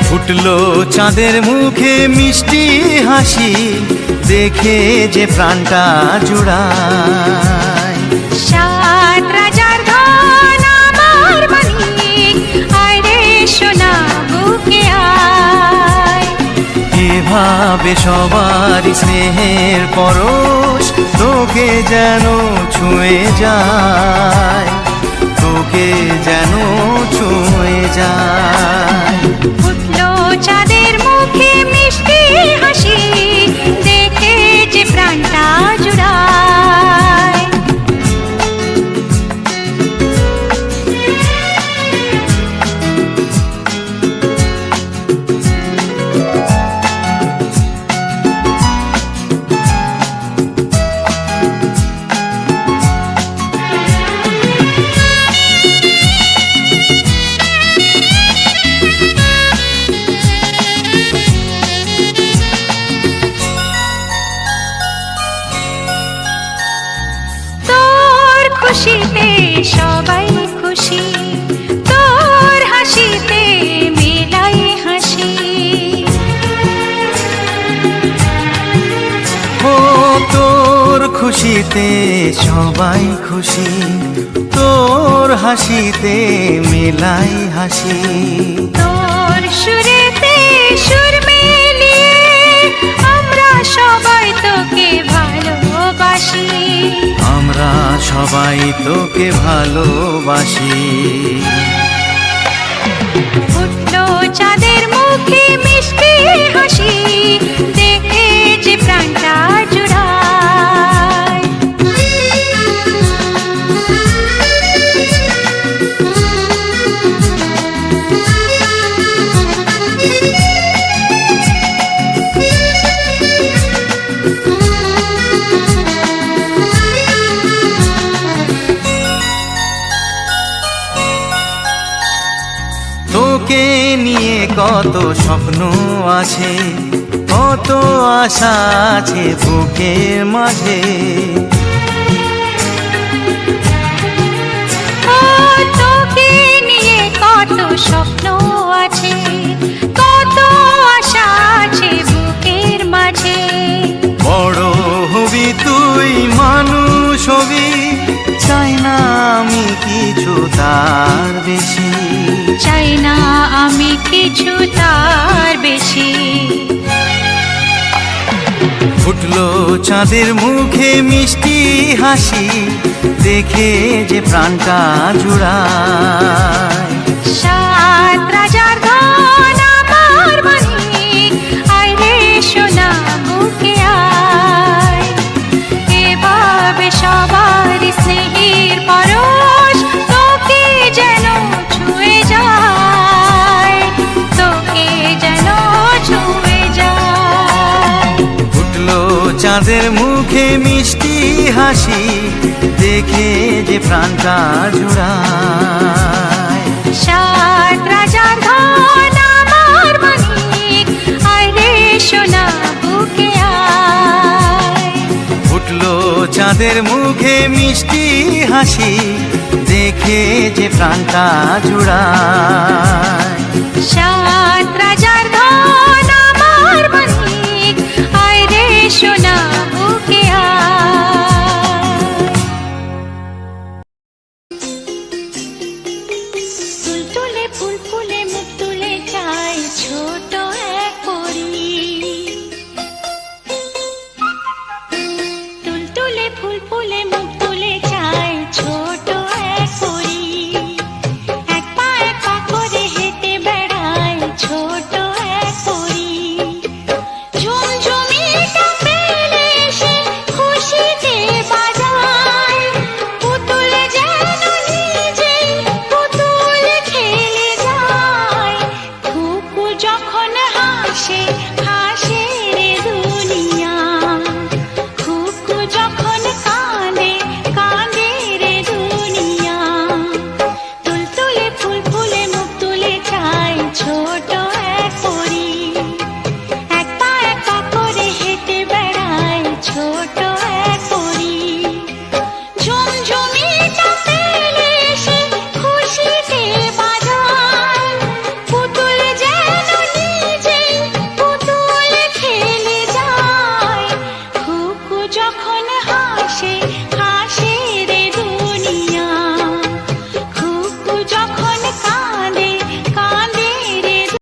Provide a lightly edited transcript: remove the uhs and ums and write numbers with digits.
ফুটলো চাঁদের মুখে মিষ্টি হাসি, দেখে যে প্রাণটা জুড়ায়। সাত রাজার ধন আমার মানিক, আয় রে সোনা বুকে আয়। এভাবে সবার স্নেহের পরশ তোকে যেন ছুঁয়ে যায়, তোকে যেন ছুঁয়ে যায়। ফুটলো চাঁদের মুখে মিষ্টি হাসি, দেখে যে প্রাণটা জুড়ায়। খুশিতে সবাই খুশি, তোর হাসিতে মেলাই হাসি। ও তোর খুশিতে সবাই খুশি, তোর হাসিতে মেলাই হাসি। তোর সুরেতে সুর মিলিয়ে আমরা সবাই তোকে ভালোবাসি, আমরা সবাই তোকে ভালোবাসি। ফুটলো চাঁদের মুখে মিষ্টি হাসি, দেখে যে প্রাণটা জুড়ায়। তোকে নিয়ে কত স্বপ্ন আছে, কত আশা আছে বুকের মাঝে। তোকে নিয়ে কত স্বপ্ন আছে, কত আশা আছে বুকের মাঝে। বড় হবি তুই, মানুষ হবি, চাই না আমি কিছু তার বেশি, চাই না আমি কিছু তার বেশি। ফুটলো চাঁদের মুখে মিষ্টি হাসি, দেখে যে প্রাণটা জুড়ায়। সাত রাজার ধন আমার মানিক, আয় রে সোনা বুকে আয়। এভাবে সবার স্নেহের পরশ তোকে যেন ছুঁয়ে যায়, তোকে যেন ছুঁয়ে যায়। ফুটলো চাঁদের মুখে মিষ্টি হাসি, দেখে যে প্রাণটা জুড়ায়। সাত রাজার ধন আমার মানিক, আয় রে সোনা বুকে আয়। ফুটলো চাঁদের মুখে মিষ্টি হাসি, দেখে যে প্রাণটা জুড়ায়। সাত রাজার ধন আমার মানিক, আয় রে সোনা বুকে আয়। তুলতুলে ফুল ফুলে মুখ তুলে চায় ছোট এক পরী। তুলতুলে ফুল ফুলে মুখ তুলে চায় ছোট এক পরী। এক পা করে হেঁটে বেড়ায় ছোট হাসে